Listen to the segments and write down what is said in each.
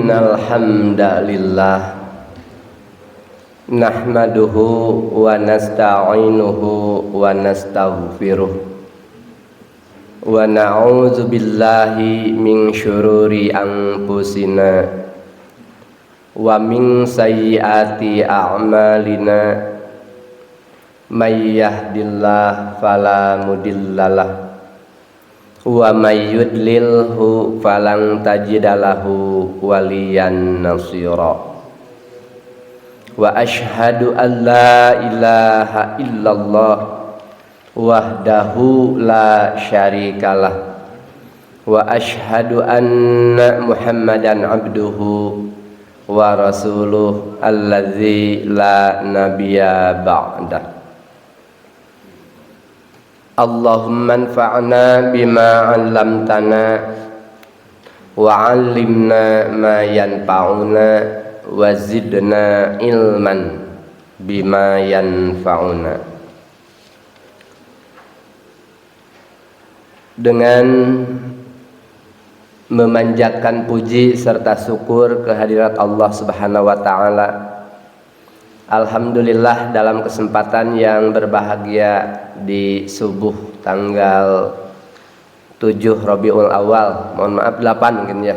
Innal hamdalillah nahmaduhu wa nasta'inuhu wa nastaghfiruh wa na'udzu billahi min syururi anfusina wa min sayyiati a'malina may yahdihillahu fala mudhillalah wa may yudlilhu falan tajidalahu waliyan nasira wa ashhadu an la ilaha illallah wahdahu la syarikalah wa ashhadu anna muhammadan abduhu wa rasuluh allazi la nabiyya ba'dah. Allahumma anfa'na bima 'allamtana wa 'allimna ma yanfa'una wa zidna ilman bima yanfa'una. Dengan memanjatkan puji serta syukur kehadirat Allah Subhanahu wa taala, alhamdulillah dalam kesempatan yang berbahagia di subuh tanggal 7 Rabiul Awal, mohon maaf 8 mungkin ya,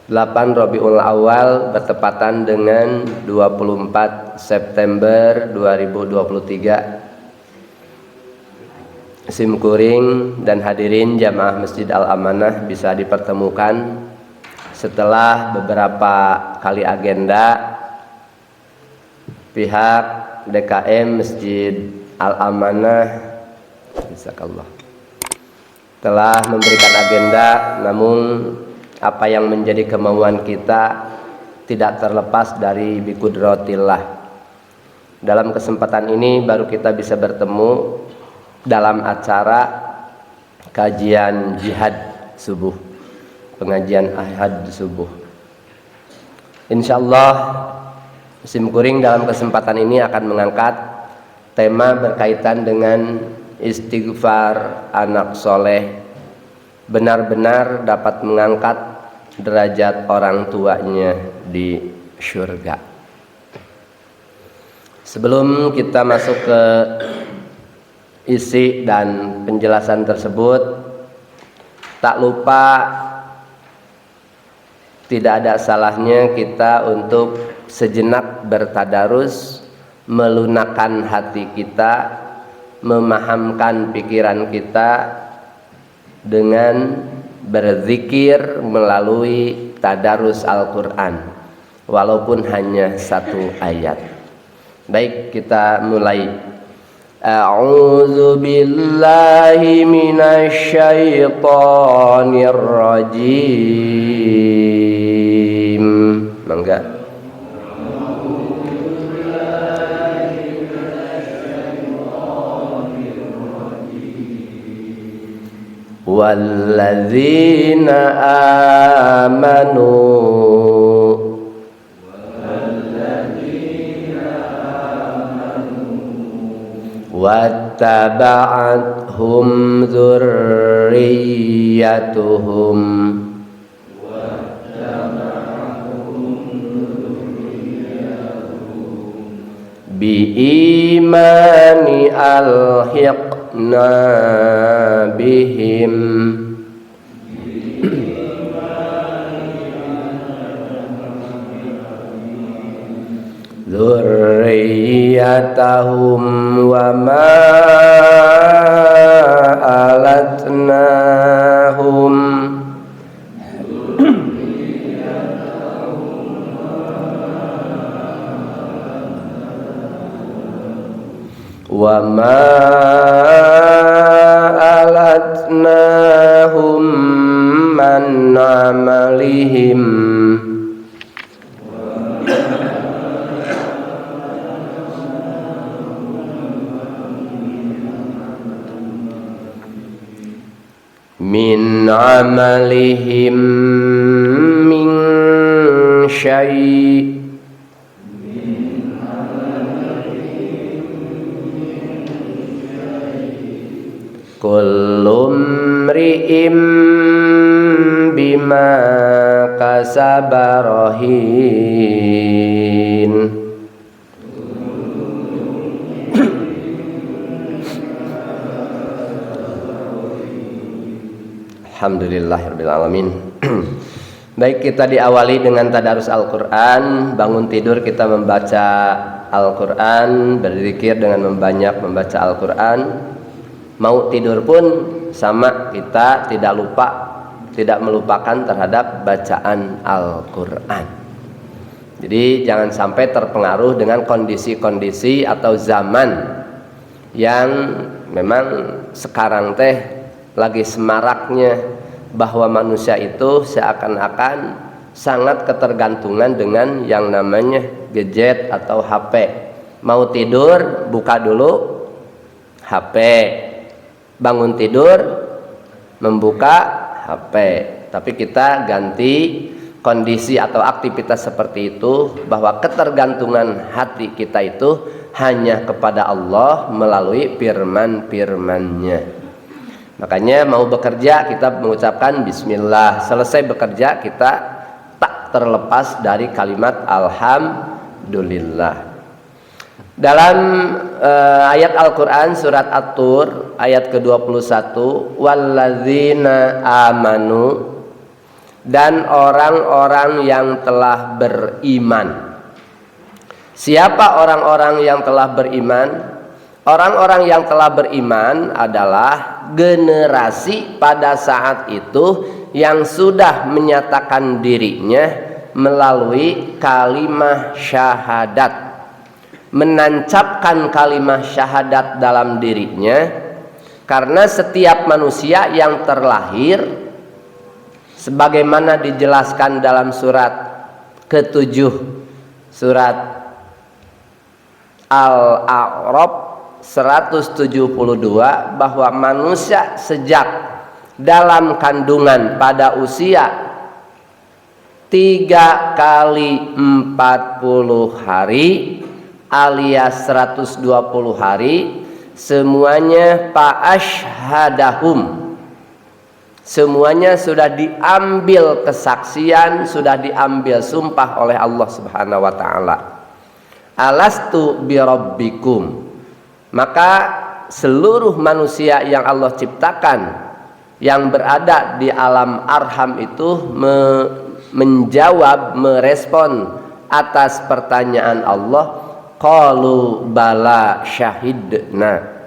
8 Rabiul Awal bertepatan dengan 24 September 2023. Simkuring dan hadirin jamaah Masjid Al-Amanah bisa dipertemukan setelah beberapa kali agenda pihak DKM Masjid Al-Amanah Jazakallah telah memberikan agenda, namun apa yang menjadi kemauan kita tidak terlepas dari biqudratillah. Dalam kesempatan ini baru kita bisa bertemu dalam acara kajian jihad subuh, pengajian ahad subuh. Insyaallah Simkuring dalam kesempatan ini akan mengangkat tema berkaitan dengan istighfar anak soleh benar-benar dapat mengangkat derajat orang tuanya di syurga. Sebelum kita masuk ke isi dan penjelasan tersebut, tak lupa tidak ada salahnya kita untuk sejenak bertadarus, melunakkan hati kita, memahamkan pikiran kita dengan berzikir melalui tadarus Al-Quran, walaupun hanya satu ayat. Baik, kita mulai. A'udzu billahi minasy syaithanir rajim. Mangga. Walladzina amanu wattaba'athum dzurriyyatuhum biimani alhiqna bihim dzurriyyatahum wa ma alatnahum wa ma alatnahum man amalihim min amalihim min syai' kullu mri'im bima kasaba rahin. Alhamdulillahirabbil alamin. Baik, kita diawali dengan tadarus Al-Qur'an. Bangun tidur kita membaca Al-Qur'an, berzikir dengan membanyak membaca Al-Qur'an. Mau tidur pun sama, kita tidak melupakan terhadap bacaan Al-Qur'an. Jadi jangan sampai terpengaruh dengan kondisi-kondisi atau zaman yang memang sekarang lagi semaraknya, bahwa manusia itu seakan-akan sangat ketergantungan dengan yang namanya gadget atau HP. Mau tidur, buka dulu HP. Bangun tidur, membuka HP. Tapi kita ganti kondisi atau aktivitas seperti itu, bahwa ketergantungan hati kita itu hanya kepada Allah melalui firman-firman-Nya. Makanya mau bekerja kita mengucapkan bismillah. Selesai bekerja kita tak terlepas dari kalimat alhamdulillah. Dalam ayat Al-Quran surat At-Tur ayat ke-21, walladzina amanu, dan orang-orang yang telah beriman. Siapa orang-orang yang telah beriman? Orang-orang yang telah beriman adalah generasi pada saat itu yang sudah menyatakan dirinya melalui kalimah syahadat, menancapkan kalimah syahadat dalam dirinya. Karena setiap manusia yang terlahir, sebagaimana dijelaskan dalam surat ke-7 surat Al-A'raf 172, bahwa manusia sejak dalam kandungan pada usia 3 kali 40 hari alias 120 hari, semuanya fa'ashhadahum, semuanya sudah diambil kesaksian, sudah diambil sumpah oleh Allah Subhanahu wa taala. Alastu birabbikum. Maka seluruh manusia yang Allah ciptakan yang berada di alam arham itu menjawab, merespon atas pertanyaan Allah, qalu bala syahidna.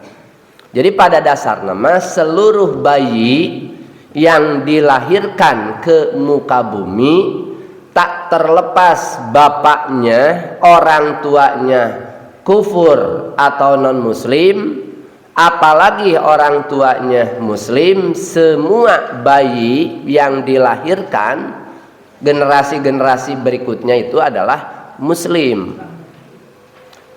Jadi pada dasarnya seluruh bayi yang dilahirkan ke muka bumi, tak terlepas bapaknya, orang tuanya kufur atau non muslim, apalagi orang tuanya muslim, semua bayi yang dilahirkan generasi-generasi berikutnya itu adalah muslim.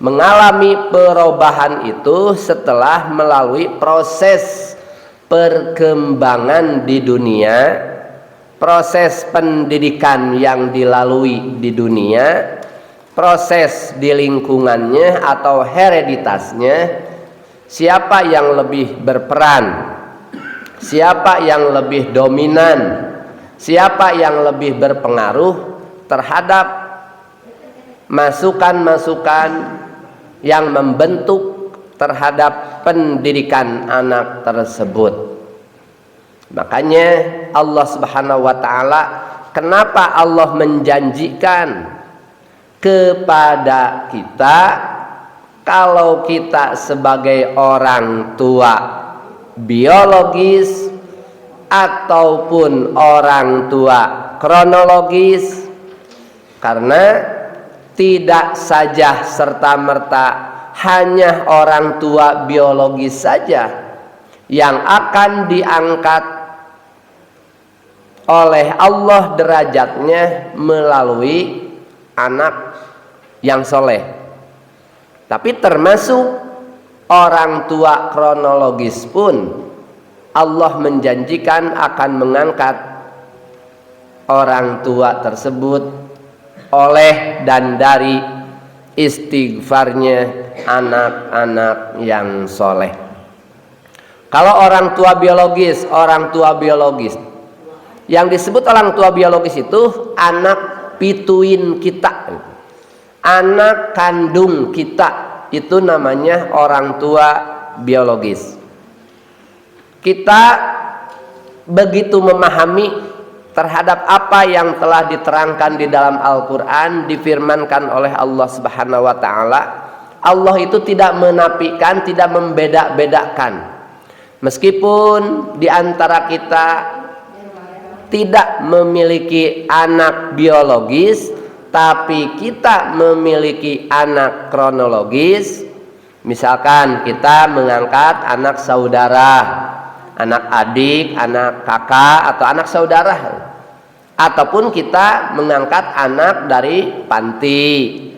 Mengalami perubahan itu setelah melalui proses perkembangan di dunia, proses pendidikan yang dilalui di dunia, proses di lingkungannya atau hereditasnya. Siapa yang lebih berperan, siapa yang lebih dominan, siapa yang lebih berpengaruh terhadap masukan-masukan yang membentuk terhadap pendidikan anak tersebut. Makanya Allah Subhanahu wa taala, kenapa Allah menjanjikan kepada kita, kalau kita sebagai orang tua biologis ataupun orang tua kronologis, karena tidak saja serta-merta hanya orang tua biologis saja yang akan diangkat oleh Allah derajatnya melalui anak yang soleh, tapi termasuk orang tua kronologis pun Allah menjanjikan akan mengangkat orang tua tersebut oleh dan dari istighfarnya anak-anak yang soleh. Kalau orang tua biologis Yang disebut orang tua biologis itu anak pituin kita, anak kandung kita, itu namanya orang tua biologis. Kita begitu memahami terhadap apa yang telah diterangkan di dalam Al-Quran, difirmankan oleh Allah Subhanahu wa Ta'ala. Allah itu tidak menafikan, tidak membeda-bedakan. Meskipun di antara kita tidak memiliki anak biologis, tapi kita memiliki anak kronologis. Misalkan kita mengangkat anak saudara, anak adik, anak kakak, atau anak saudara, ataupun kita mengangkat anak dari panti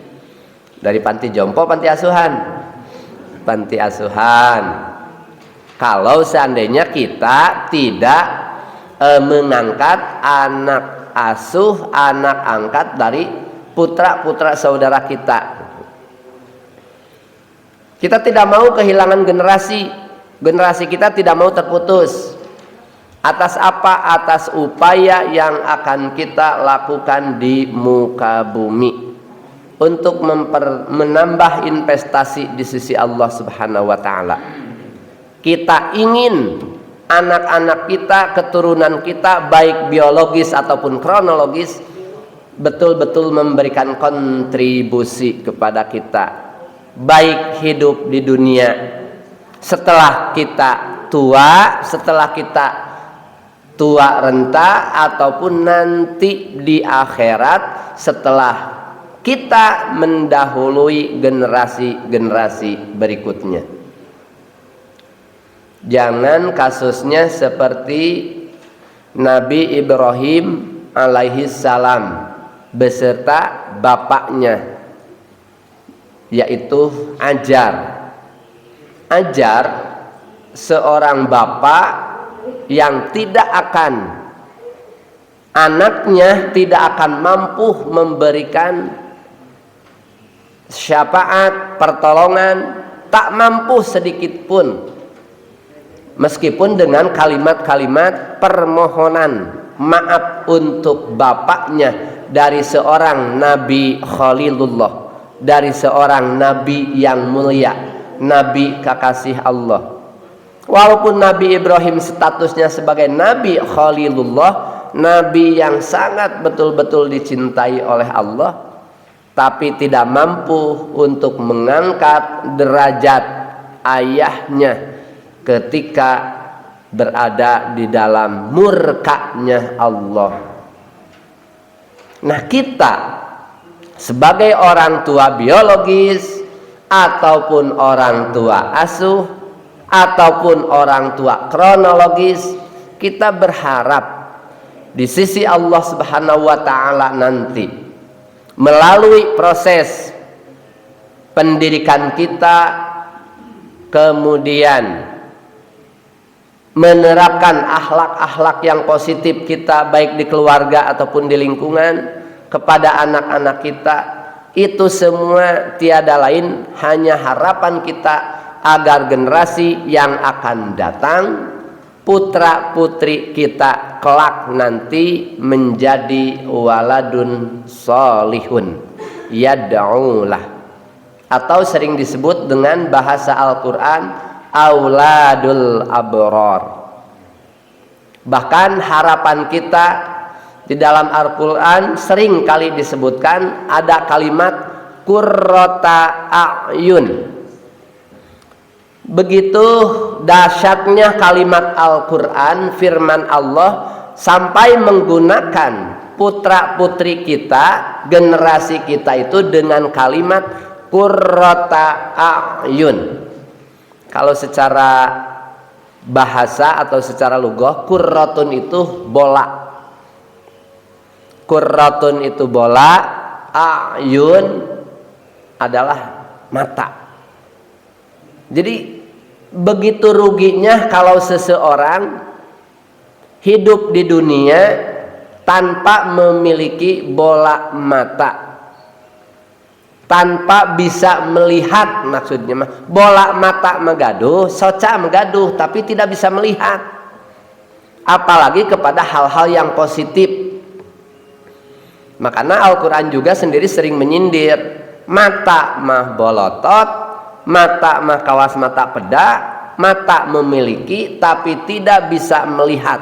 jompo, panti asuhan. Kalau seandainya kita tidak mengangkat anak asuh, anak angkat dari putra-putra saudara kita, kita tidak mau kehilangan generasi kita tidak mau terputus. Atas apa? Atas upaya yang akan kita lakukan di muka bumi untuk menambah investasi di sisi Allah Subhanahu wa Ta'ala. Kita ingin anak-anak kita, keturunan kita, baik biologis ataupun kronologis, betul-betul memberikan kontribusi kepada kita, baik hidup di dunia setelah kita tua, renta, ataupun nanti di akhirat setelah kita mendahului generasi-generasi berikutnya. Jangan kasusnya seperti Nabi Ibrahim alaihi salam beserta bapaknya, yaitu Ajar, seorang bapak yang anaknya tidak akan mampu memberikan syafaat, pertolongan, tak mampu sedikit pun, meskipun dengan kalimat-kalimat permohonan maaf untuk bapaknya dari seorang Nabi Khalilullah, dari seorang Nabi yang mulia, Nabi kekasih Allah. Walaupun Nabi Ibrahim statusnya sebagai Nabi Khalilullah, Nabi yang sangat betul-betul dicintai oleh Allah, tapi tidak mampu untuk mengangkat derajat ayahnya ketika berada di dalam murkanya Allah. Nah, kita sebagai orang tua biologis ataupun orang tua asuh ataupun orang tua kronologis, kita berharap di sisi Allah Subhanahu wa Ta'ala nanti melalui proses pendidikan kita, kemudian menerapkan akhlak-akhlak yang positif kita baik di keluarga ataupun di lingkungan kepada anak-anak kita, itu semua tiada lain hanya harapan kita agar generasi yang akan datang, putra putri kita kelak nanti menjadi waladun solihun yad'ulah, atau sering disebut dengan bahasa Al-Quran auladul abror. Bahkan harapan kita di dalam Al-Quran sering kali disebutkan ada kalimat qurrata a'yun. Begitu dahsyatnya kalimat Al-Quran, firman Allah, sampai menggunakan putra putri kita, generasi kita itu dengan kalimat qurrata a'yun. Kalau secara bahasa atau secara lugah, qurratun itu bola. Qurratun itu bola, a'yun adalah mata. Jadi begitu ruginya kalau seseorang hidup di dunia tanpa memiliki bola mata, tanpa bisa melihat. Maksudnya bola mata megaduh, soca megaduh, tapi tidak bisa melihat. apalagi kepada hal-hal yang positif. Makanya Al-Quran juga sendiri sering menyindir, mata mah bolotot, mata mah kawas mata peda, mata memiliki tapi tidak bisa melihat.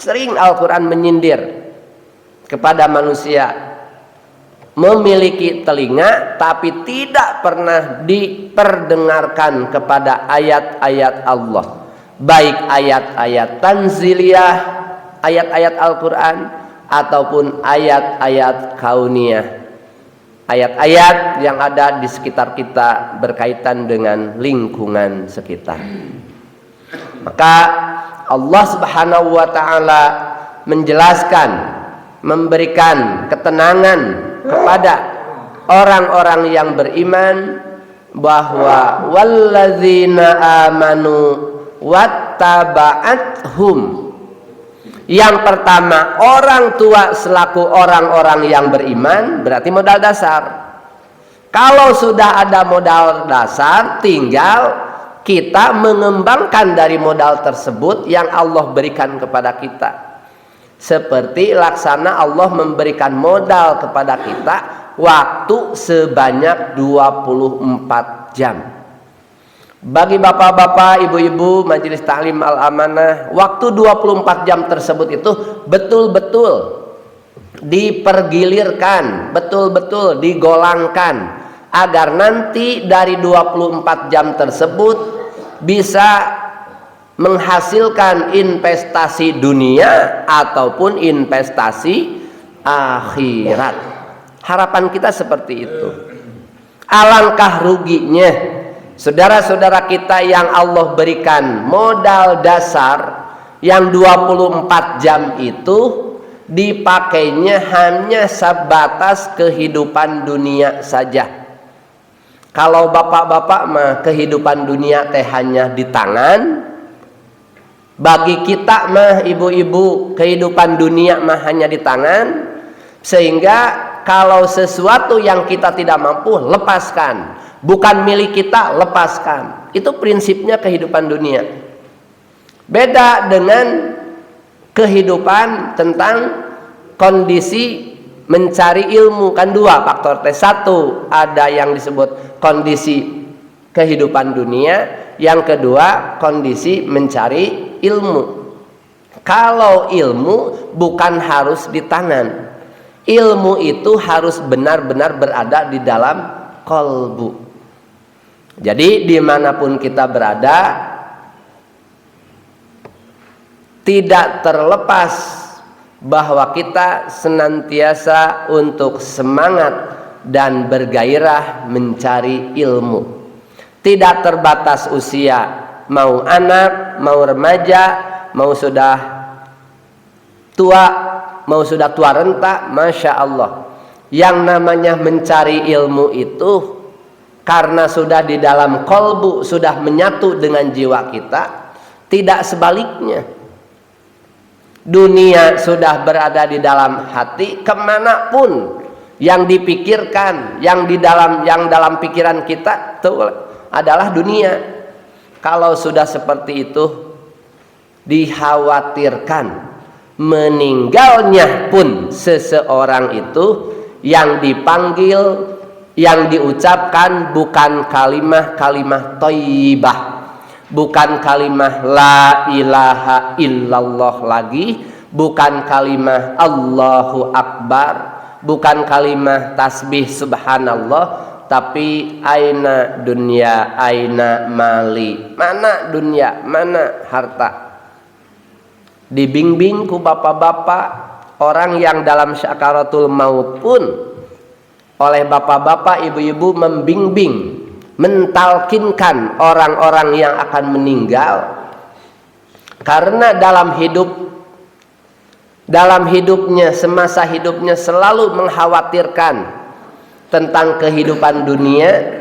Sering Al-Quran menyindir kepada manusia, memiliki telinga tapi tidak pernah diperdengarkan kepada ayat-ayat Allah, baik ayat-ayat tanziliyah, ayat-ayat Al-Quran, ataupun ayat-ayat kauniyah, ayat-ayat yang ada di sekitar kita berkaitan dengan lingkungan sekitar. Maka Allah Subhanahu wa ta'ala menjelaskan, memberikan ketenangan kepada orang-orang yang beriman bahwa walladzina amanu wattaba'athum. Yang pertama, orang tua selaku orang-orang yang beriman berarti modal dasar. Kalau sudah ada modal dasar, tinggal kita mengembangkan dari modal tersebut yang Allah berikan kepada kita. Seperti laksana Allah memberikan modal kepada kita waktu sebanyak 24 jam. Bagi bapak-bapak, ibu-ibu Majelis Ta'lim Al-Amanah, waktu 24 jam tersebut itu betul-betul dipergilirkan, betul-betul digolangkan, agar nanti dari 24 jam tersebut bisa menghasilkan investasi dunia ataupun investasi akhirat. Harapan kita seperti itu. Alangkah ruginya saudara-saudara kita yang Allah berikan modal dasar yang 24 jam itu dipakainya hanya sebatas kehidupan dunia saja. Kalau bapak-bapak mah kehidupan dunia teh hanya di tangan, bagi kita mah ibu-ibu kehidupan dunia mah hanya di tangan, sehingga kalau sesuatu yang kita tidak mampu, lepaskan. Bukan milik kita, lepaskan. Itu prinsipnya kehidupan dunia. Beda dengan kehidupan tentang kondisi mencari ilmu. Kan dua faktor. Satu, ada yang disebut kondisi kehidupan dunia. Yang kedua, kondisi mencari ilmu. Kalau ilmu bukan harus di tangan. Ilmu itu harus benar-benar berada di dalam qalbu. Jadi dimanapun kita berada, tidak terlepas bahwa kita senantiasa untuk semangat dan bergairah mencari ilmu. Tidak terbatas usia, mau anak, mau remaja, mau sudah tua, mau sudah tua renta, Masya Allah. Yang namanya mencari ilmu itu karena sudah di dalam kolbu, sudah menyatu dengan jiwa kita, tidak sebaliknya. Dunia sudah berada di dalam hati, kemanapun yang dipikirkan, yang dalam pikiran kita itu adalah dunia. Kalau sudah seperti itu, dikhawatirkan meninggalnya pun seseorang itu yang dipanggil, yang diucapkan bukan kalimah thayyibah, bukan kalimah la ilaha illallah lagi, bukan kalimah Allahu Akbar, bukan kalimah tasbih subhanallah, tapi aina dunya, aina mali, mana dunia, mana harta. Dibimbing ku bapak-bapak, orang yang dalam syakaratul maut pun oleh bapak-bapak, ibu-ibu membimbing, mentalkinkan orang-orang yang akan meninggal. Karena dalam hidupnya, semasa hidupnya selalu mengkhawatirkan tentang kehidupan dunia,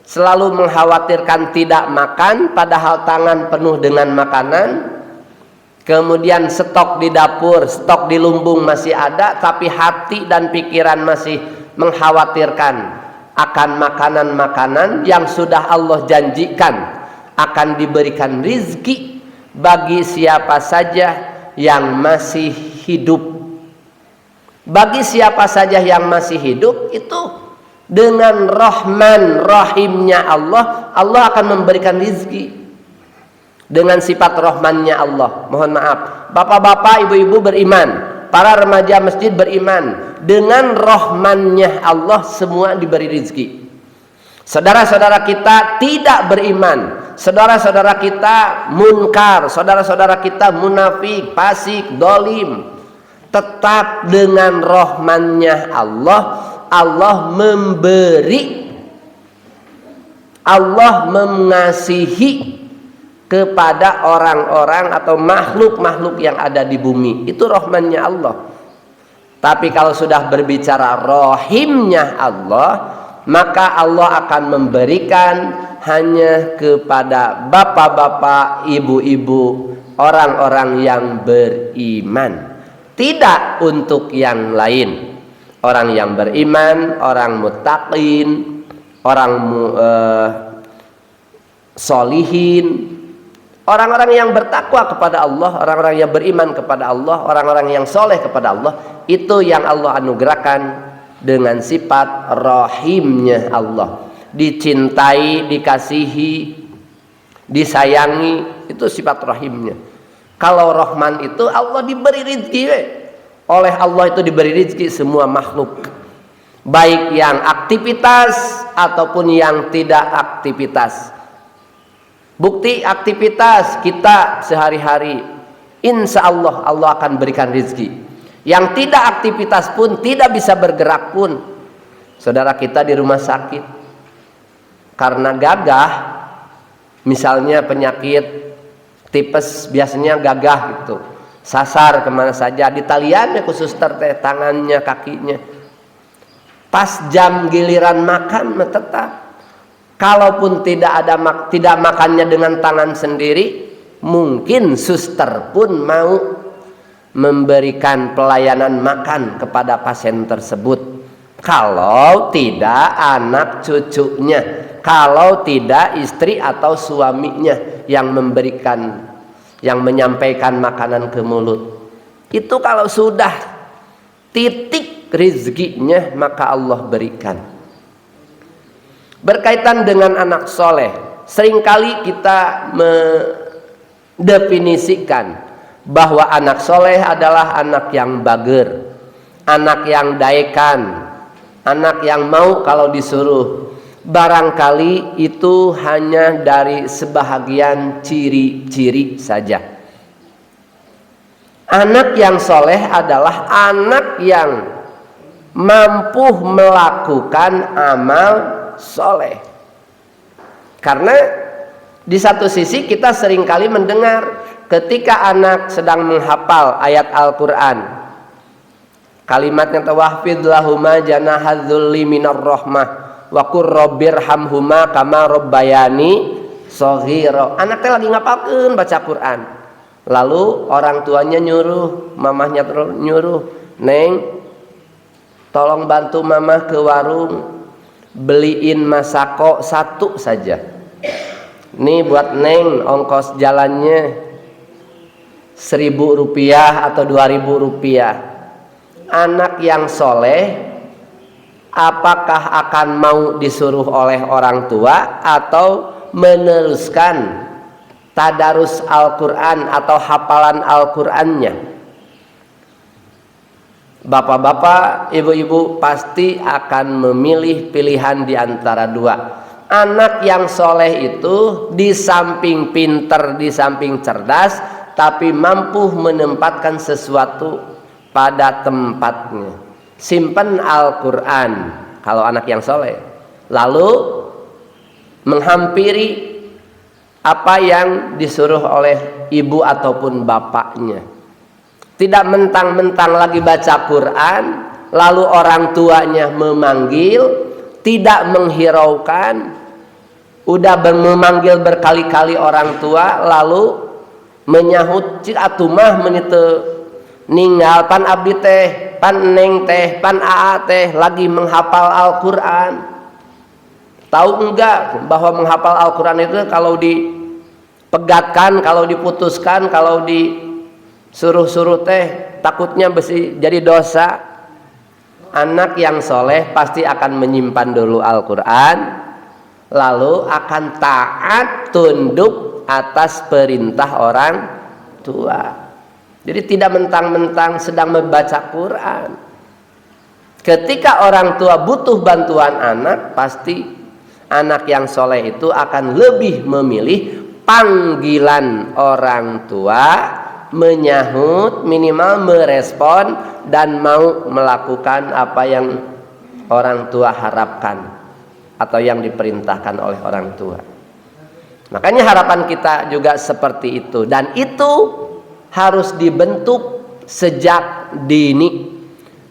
selalu mengkhawatirkan tidak makan padahal tangan penuh dengan makanan. Kemudian stok di dapur, stok di lumbung masih ada, tapi hati dan pikiran masih mengkhawatirkan akan makanan-makanan yang sudah Allah janjikan akan diberikan rizki bagi siapa saja yang masih hidup. Bagi siapa saja yang masih hidup itu dengan Rahman Rahimnya Allah, Allah akan memberikan rizki dengan sifat Rahmannya Allah. Mohon maaf, bapak-bapak, ibu-ibu beriman, para remaja masjid beriman, dengan Rahmannya Allah semua diberi rizki. Saudara-saudara kita tidak beriman, saudara-saudara kita munkar, saudara-saudara kita munafik, fasik, dolim, tetap dengan Rahmannya Allah, Allah memberi, Allah mengasihi kepada orang-orang atau makhluk-makhluk yang ada di bumi. Itu Rahmannya Allah. Tapi kalau sudah berbicara Rahimnya Allah, maka Allah akan memberikan hanya kepada bapak-bapak, ibu-ibu, orang-orang yang beriman, tidak untuk yang lain. Orang yang beriman, orang muttaqin, orang solihin, orang-orang yang bertakwa kepada Allah, orang-orang yang beriman kepada Allah, orang-orang yang soleh kepada Allah, itu yang Allah anugerahkan dengan sifat Rahimnya Allah. Dicintai, dikasihi, disayangi, itu sifat Rahimnya. Kalau Rahman itu Allah diberi rizki, oleh Allah itu diberi rizki semua makhluk, baik yang aktivitas ataupun yang tidak aktivitas. Bukti aktivitas kita sehari-hari, insya Allah Allah akan berikan rizki. Yang tidak aktivitas pun, tidak bisa bergerak pun, saudara kita di rumah sakit karena gagah, misalnya penyakit tipes, biasanya gagah gitu, sasar kemana saja, di taliannya khusus tangannya, kakinya. Pas jam giliran makan tetap, kalaupun tidak makannya dengan tangan sendiri, mungkin suster pun mau memberikan pelayanan makan kepada pasien tersebut. Kalau tidak anak cucunya, kalau tidak istri atau suaminya yang memberikan, yang menyampaikan makanan ke mulut. Itu kalau sudah titik rizkinya, maka Allah berikan. Berkaitan dengan anak soleh, seringkali kita mendefinisikan bahwa anak soleh adalah anak yang bager, anak yang daekan, anak yang mau kalau disuruh. Barangkali itu hanya dari sebahagian ciri-ciri saja. Anak yang soleh adalah anak yang mampu melakukan amal soleh. Karena di satu sisi kita seringkali mendengar ketika anak sedang menghafal ayat Al-Quran, kalimatnya tawahfid lahuma janahadzulli minar rahmah wa qur rabbirhamhuma kama rabbayani shaghira. Anaknya lagi ngapalkeun baca Quran, lalu orang tuanya nyuruh, mamahnya nyuruh, "Neng, tolong bantu mamah ke warung, beliin masako satu saja. Nih buat Neng ongkos jalannya 1.000 rupiah atau 2.000 rupiah. Anak yang soleh, apakah akan mau disuruh oleh orang tua atau meneruskan tadarus Al-Quran atau hafalan Al-Qurannya? Bapak-bapak, ibu-ibu pasti akan memilih pilihan di antara dua. Anak yang soleh itu di samping pinter, di samping cerdas, tapi mampu menempatkan sesuatu pada tempatnya. Simpan Al-Quran kalau anak yang soleh, lalu menghampiri apa yang disuruh oleh ibu ataupun bapaknya. Tidak mentang-mentang lagi baca Quran, lalu orang tuanya memanggil, tidak menghiraukan, udah memanggil berkali-kali orang tua, lalu menyahut cik atumah menite ninggal pan abdi teh, pan neng teh, pan aa teh lagi menghafal Al-Quran. Tahu enggak bahwa menghafal Al-Quran itu kalau pegatkan, kalau diputuskan, kalau disuruh-suruh teh takutnya jadi dosa. Anak yang soleh pasti akan menyimpan dulu Al-Quran, lalu akan taat tunduk atas perintah orang tua. Jadi tidak mentang-mentang sedang membaca Quran. Ketika orang tua butuh bantuan anak, pasti anak yang soleh itu akan lebih memilih panggilan orang tua, menyahut, minimal merespon, dan mau melakukan apa yang orang tua harapkan atau yang diperintahkan oleh orang tua. Makanya harapan kita juga seperti itu, dan itu harus dibentuk sejak dini.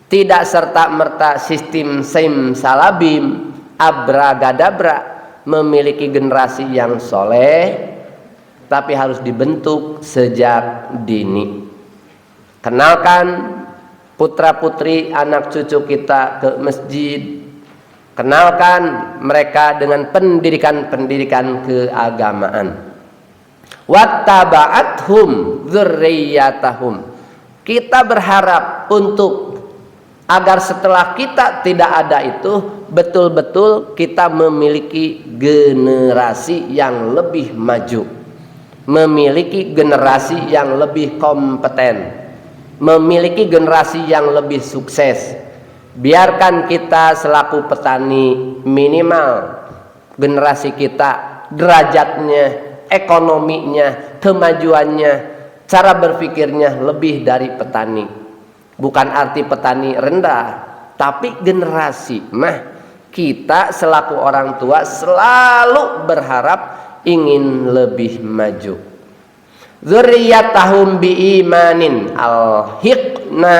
Tidak serta-merta sistem simsalabim, abragadabra memiliki generasi yang soleh, tapi harus dibentuk sejak dini. Kenalkan putra-putri anak cucu kita ke masjid. Kenalkan mereka dengan pendidikan-pendidikan keagamaan. Wattaba'athum dzurriyyatahum. Kita berharap untuk agar setelah kita tidak ada itu, betul-betul kita memiliki generasi yang lebih maju, memiliki generasi yang lebih kompeten, memiliki generasi yang lebih sukses. Biarkan kita selaku petani, minimal generasi kita derajatnya, ekonominya, kemajuannya, cara berpikirnya lebih dari petani. Bukan arti petani rendah, tapi generasi kita selaku orang tua selalu berharap ingin lebih maju. Dzurriyyatahum biimanin alhiqna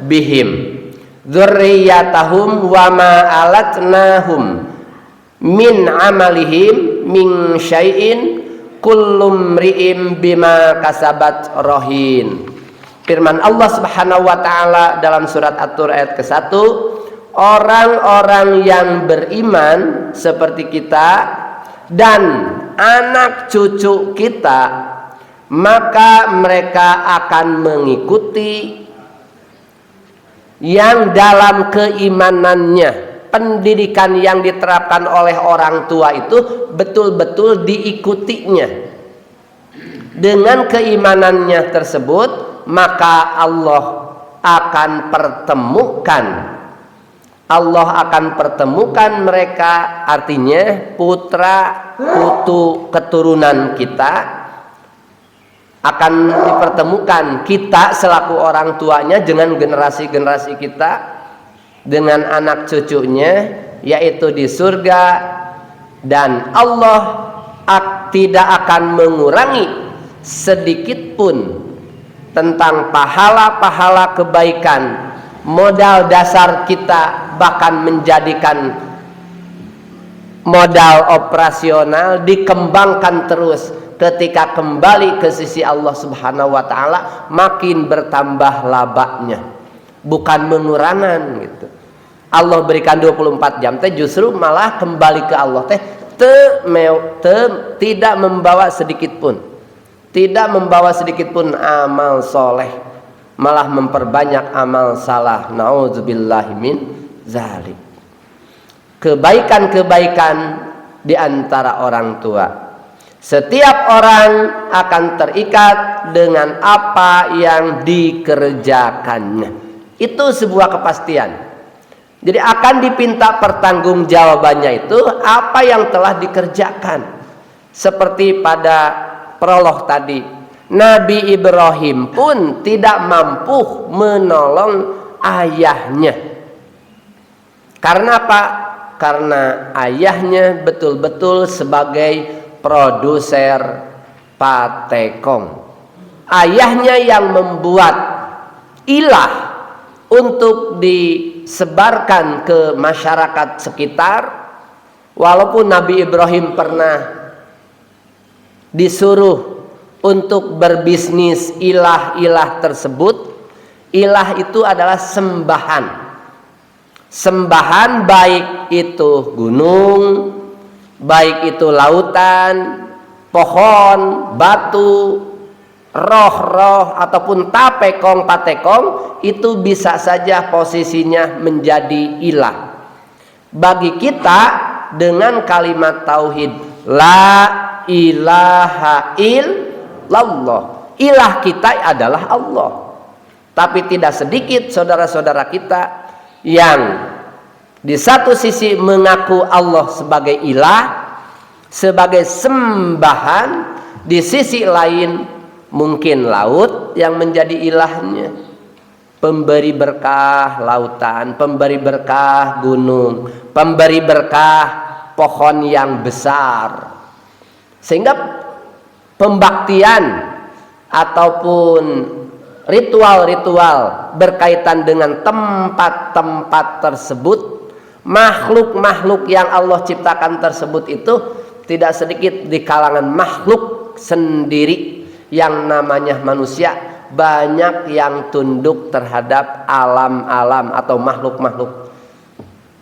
bihim. Dzurriyyatahum wa ma alatnahum min amalihim min syai'in kullum ri'im bima kasabat rohin. Firman Allah Subhanahu wa taala dalam surat At-Tur ayat ke-1, orang-orang yang beriman seperti kita dan anak cucu kita, maka mereka akan mengikuti yang dalam keimanannya, pendidikan yang diterapkan oleh orang tua itu betul-betul diikutinya. Dengan keimanannya tersebut, maka Allah akan pertemukan mereka, artinya putra putu keturunan kita akan dipertemukan, kita selaku orang tuanya dengan generasi-generasi kita, dengan anak cucunya, yaitu di surga. Dan Allah tidak akan mengurangi sedikit pun tentang pahala-pahala kebaikan, modal dasar kita, bahkan menjadikan modal operasional dikembangkan terus. Ketika kembali ke sisi Allah Subhanahu wa taala, makin bertambah labanya, bukan mengurangan gitu. Allah berikan 24 jam teh justru malah kembali ke Allah teh tidak membawa sedikit pun, tidak membawa sedikit pun amal soleh, malah memperbanyak amal salah. Nauzubillahi min zalik. Kebaikan-kebaikan di antara orang tua. Setiap orang akan terikat dengan apa yang dikerjakannya. Itu sebuah kepastian. Jadi akan dipinta pertanggungjawabannya itu apa yang telah dikerjakan. Seperti pada prolog tadi, Nabi Ibrahim pun tidak mampu menolong ayahnya. Karena apa? Karena ayahnya betul-betul sebagai produser patekong. Ayahnya yang membuat ilah untuk disebarkan ke masyarakat sekitar. Walaupun Nabi Ibrahim pernah disuruh untuk berbisnis ilah-ilah tersebut. Ilah itu adalah sembahan. Sembahan baik itu gunung, baik itu lautan, pohon, batu, roh-roh ataupun tapekong, patekong itu bisa saja posisinya menjadi ilah. Bagi kita dengan kalimat tauhid la ilaha illallah, ilah kita adalah Allah. Tapi tidak sedikit saudara-saudara kita yang di satu sisi mengaku Allah sebagai ilah, sebagai sembahan, di sisi lain mungkin laut yang menjadi ilahnya, pemberi berkah lautan, pemberi berkah gunung, pemberi berkah pohon yang besar. Sehingga pembaktian ataupun ritual-ritual berkaitan dengan tempat-tempat tersebut, makhluk-makhluk yang Allah ciptakan tersebut itu tidak sedikit di kalangan makhluk sendiri yang namanya manusia, banyak yang tunduk terhadap alam-alam atau makhluk-makhluk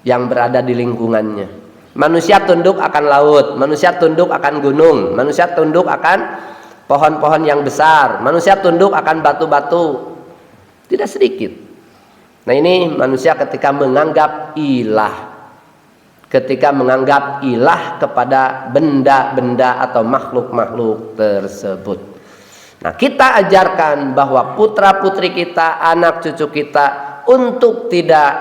yang berada di lingkungannya. Manusia tunduk akan laut, manusia tunduk akan gunung, manusia tunduk akan pohon-pohon yang besar, manusia tunduk akan batu-batu, tidak sedikit. Nah ini manusia ketika menganggap ilah, ketika menganggap ilah kepada benda-benda atau makhluk-makhluk tersebut. Nah kita ajarkan bahwa putra-putri kita, anak cucu kita untuk tidak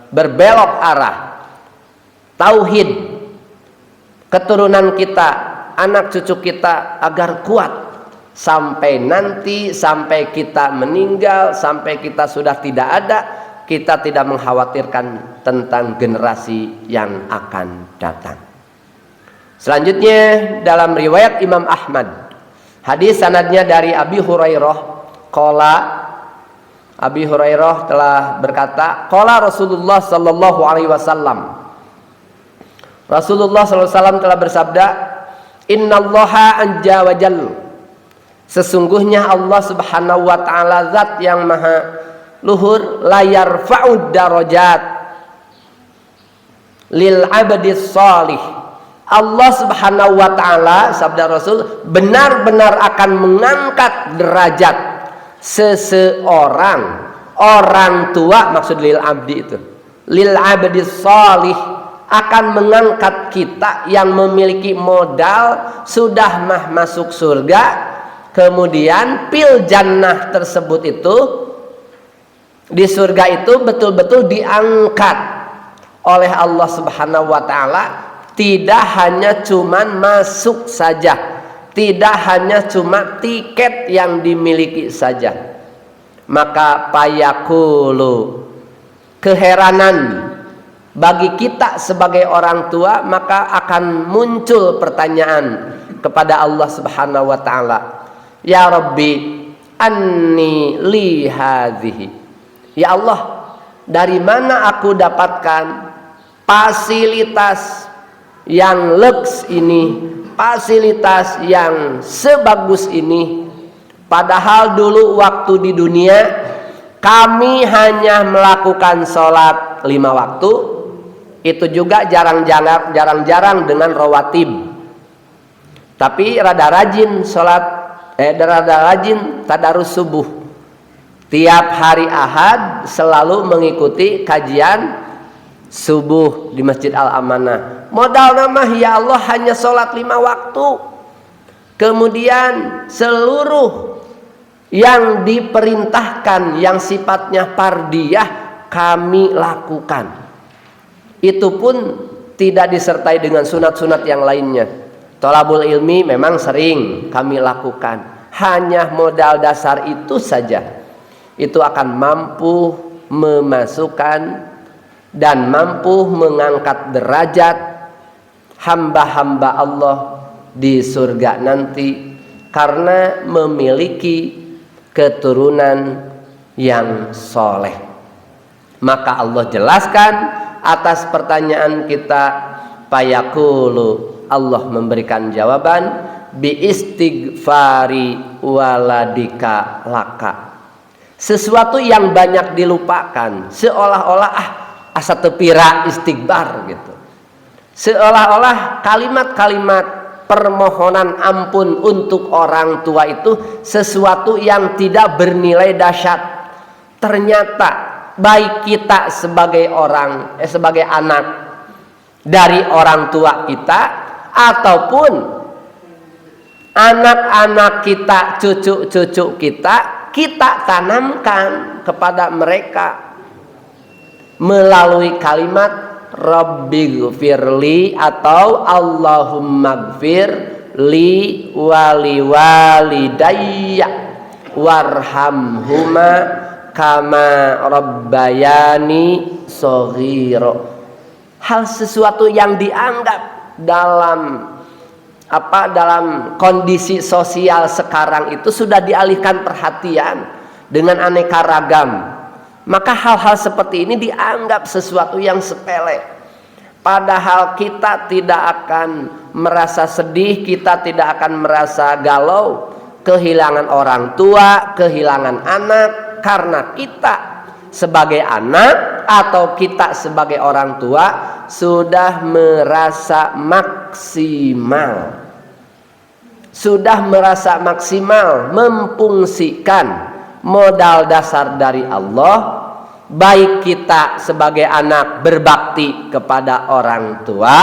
berbelok arah tauhid, keturunan kita, anak cucu kita agar kuat sampai nanti, sampai kita meninggal, sampai kita sudah tidak ada, kita tidak mengkhawatirkan tentang generasi yang akan datang. Selanjutnya dalam riwayat Imam Ahmad, hadis sanadnya dari Abi Hurairah, qala, Abi Hurairah telah berkata, qala Rasulullah sallallahu alaihi wasallam, Rasulullah sallallahu alaihi wasallam telah bersabda, innallaha anja wa jal, sesungguhnya Allah subhanahu wa ta'ala zat yang maha luhur, la yarfa'ud darajat lil abdis salih. Allah subhanahu wa ta'ala, sabda Rasul, benar-benar akan mengangkat derajat seseorang, orang tua, maksud lil abdi itu, lil abdis salih, akan mengangkat kita yang memiliki modal sudah masuk surga, kemudian pil jannah tersebut itu, di surga itu betul-betul diangkat oleh Allah subhanahu wa ta'ala, tidak hanya cuman masuk saja, tidak hanya cuma tiket yang dimiliki saja. Maka payakulu, keheranan bagi kita sebagai orang tua, maka akan muncul pertanyaan kepada Allah subhanahu wa ta'ala, ya Rabbi anni li hadhihi, ya Allah, dari mana aku dapatkan fasilitas yang lux ini, fasilitas yang sebagus ini, padahal dulu waktu di dunia kami hanya melakukan sholat 5 waktu, itu juga jarang-jarang dengan rawatib, tapi rada rajin sholat, rada rajin tadarus subuh. Tiap hari Ahad selalu mengikuti kajian subuh di Masjid Al-Amanah. Modal nama ya Allah hanya sholat 5 waktu, kemudian seluruh yang diperintahkan yang sifatnya fardiyah kami lakukan. Itu pun tidak disertai dengan sunat-sunat yang lainnya. Thalabul ilmi memang sering kami lakukan, hanya modal dasar itu saja, itu akan mampu memasukkan dan mampu mengangkat derajat hamba-hamba Allah di surga nanti, karena memiliki keturunan yang soleh. Maka Allah jelaskan atas pertanyaan kita, payakulu, Allah memberikan jawaban, bi istighfari waladika laka, sesuatu yang banyak dilupakan, seolah-olah asa tepira istighfar gitu, seolah-olah kalimat-kalimat permohonan ampun untuk orang tua itu sesuatu yang tidak bernilai dahsyat. Ternyata baik kita sebagai sebagai anak dari orang tua kita, ataupun anak-anak kita, cucu-cucu kita tanamkan kepada mereka melalui kalimat Rabbighfirli atau Allahummagfir li wali walidayya warhamhuma kama rabbayani shaghira. Hal sesuatu yang dianggap dalam kondisi sosial sekarang itu sudah dialihkan perhatian dengan aneka ragam. Maka hal-hal seperti ini dianggap sesuatu yang sepele. Padahal kita tidak akan merasa sedih, kita tidak akan merasa galau kehilangan orang tua, kehilangan anak, karena kita sebagai anak atau kita sebagai orang tua sudah merasa maksimal. Sudah merasa maksimal memfungsikan modal dasar dari Allah, baik kita sebagai anak berbakti kepada orang tua,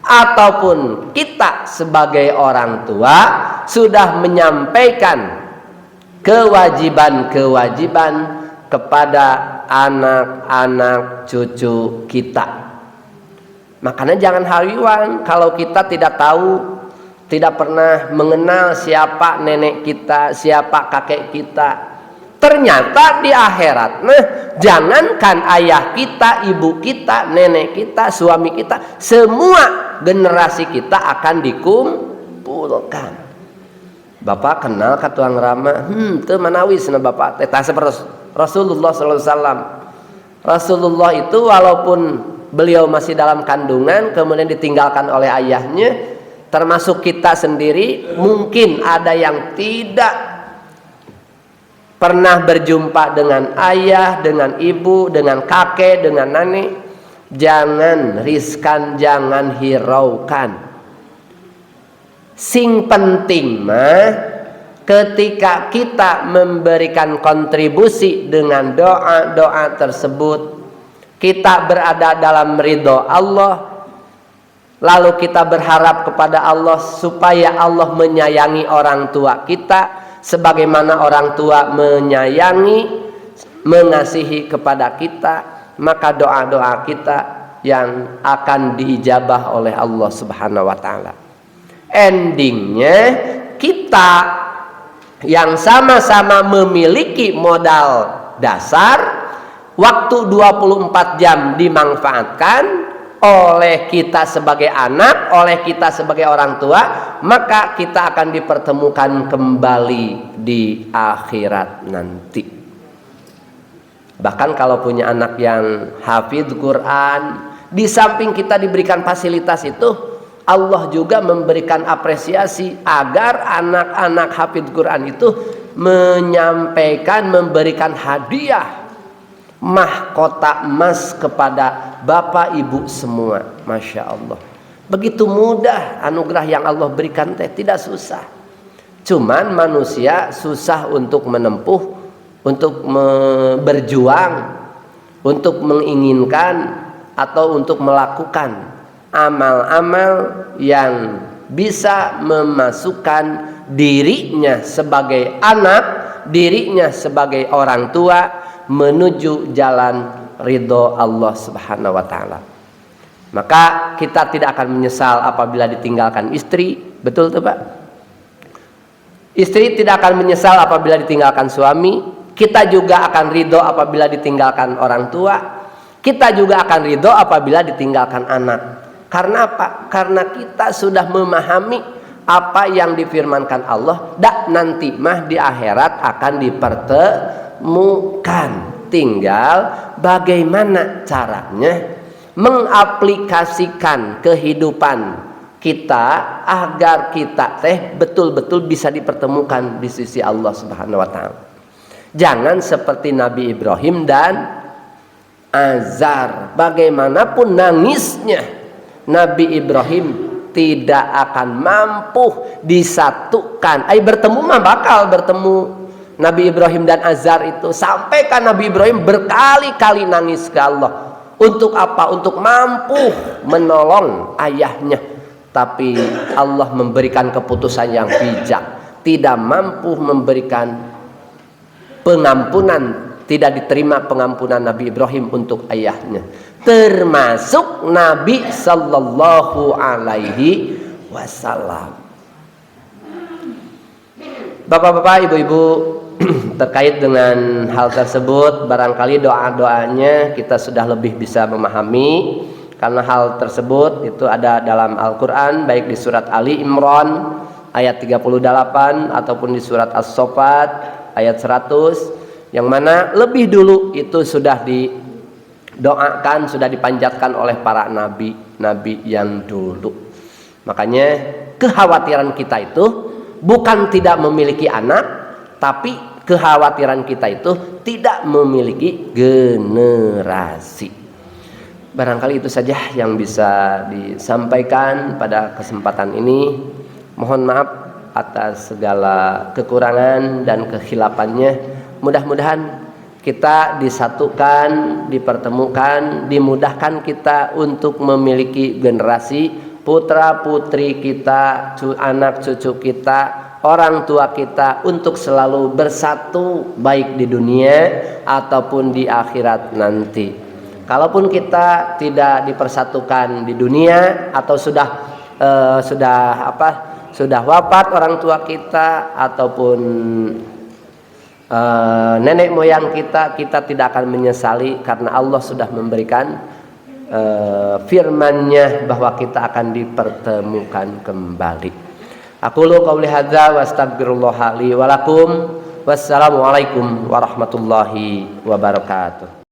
ataupun kita sebagai orang tua sudah menyampaikan kewajiban-kewajiban kepada anak-anak cucu kita. Makanya jangan haluan kalau kita tidak tahu, tidak pernah mengenal siapa nenek kita, siapa kakek kita. Ternyata di akhirat, jangankan ayah kita, ibu kita, nenek kita, suami kita, semua generasi kita akan dikumpulkan. Bapak kenal ka tuang rama? Teu manawis na bapak teh seperti Rasulullah SAW. Rasulullah itu walaupun beliau masih dalam kandungan kemudian ditinggalkan oleh ayahnya, termasuk kita sendiri, mungkin ada yang tidak pernah berjumpa dengan ayah, dengan ibu, dengan kakek, dengan nenek. Jangan riskan, jangan hiraukan. Sing penting mah ketika kita memberikan kontribusi dengan doa-doa tersebut, kita berada dalam ridho Allah. Lalu kita berharap kepada Allah supaya Allah menyayangi orang tua kita sebagaimana orang tua menyayangi, mengasihi kepada kita. Maka doa-doa kita yang akan diijabah oleh Allah Subhanahu wa taala. Endingnya kita yang sama-sama memiliki modal dasar, waktu 24 jam dimanfaatkan oleh kita sebagai anak, oleh kita sebagai orang tua, maka kita akan dipertemukan kembali di akhirat nanti. Bahkan kalau punya anak yang hafidz Quran, di samping kita diberikan fasilitas itu, Allah juga memberikan apresiasi agar anak-anak hafidz Quran itu menyampaikan, memberikan hadiah mahkota emas kepada bapak ibu semua. Masya Allah, begitu mudah anugerah yang Allah berikan teh, tidak susah. Cuman manusia susah untuk menempuh, untuk berjuang, untuk menginginkan atau untuk melakukan amal-amal yang bisa memasukkan dirinya sebagai anak, dirinya sebagai orang tua menuju jalan ridho Allah Subhanahu wa taala. Maka kita tidak akan menyesal apabila ditinggalkan istri, betul tuh Pak? Istri tidak akan menyesal apabila ditinggalkan suami. Kita juga akan ridho apabila ditinggalkan orang tua. Kita juga akan ridho apabila ditinggalkan anak. Karena apa? Karena kita sudah memahami apa yang difirmankan Allah, nanti mah di akhirat akan dipertemukan. Tinggal bagaimana caranya mengaplikasikan kehidupan kita agar kita betul-betul bisa dipertemukan di sisi Allah Subhanahu wa taala. Jangan seperti Nabi Ibrahim dan Azar. Bagaimanapun nangisnya Nabi Ibrahim tidak akan mampu disatukan. Bertemu mah bakal bertemu Nabi Ibrahim dan Azar itu, sampaikan Nabi Ibrahim berkali-kali nangis ke Allah. Untuk apa? Untuk mampu menolong ayahnya. Tapi Allah memberikan keputusan yang bijak, tidak mampu memberikan pengampunan, tidak diterima pengampunan Nabi Ibrahim untuk ayahnya, termasuk Nabi Sallallahu Alaihi Wasallam. Bapak-bapak, ibu-ibu, terkait dengan hal tersebut barangkali doa-doanya kita sudah lebih bisa memahami, karena hal tersebut itu ada dalam Al-Quran, baik di surat Ali Imran ayat 38 ataupun di surat As-Saffat ayat 100, yang mana lebih dulu itu sudah didoakan, sudah dipanjatkan oleh para nabi yang dulu. Makanya kekhawatiran kita itu bukan tidak memiliki anak, tapi kekhawatiran kita itu tidak memiliki generasi. Barangkali itu saja yang bisa disampaikan pada kesempatan ini. Mohon maaf atas segala kekurangan dan kehilafannya. Mudah-mudahan kita disatukan, dipertemukan, dimudahkan kita untuk memiliki generasi, putra putri kita, anak cucu kita, orang tua kita, untuk selalu bersatu baik di dunia ataupun di akhirat nanti. Kalaupun kita tidak dipersatukan di dunia atau sudah wafat orang tua kita ataupun nenek moyang kita tidak akan menyesali, karena Allah sudah memberikan firman-Nya bahwa kita akan dipertemukan kembali. Aqulu qauli hadza wa astaghfirullah li wa lakum. Wassalamualaikum warahmatullahi wabarakatuh.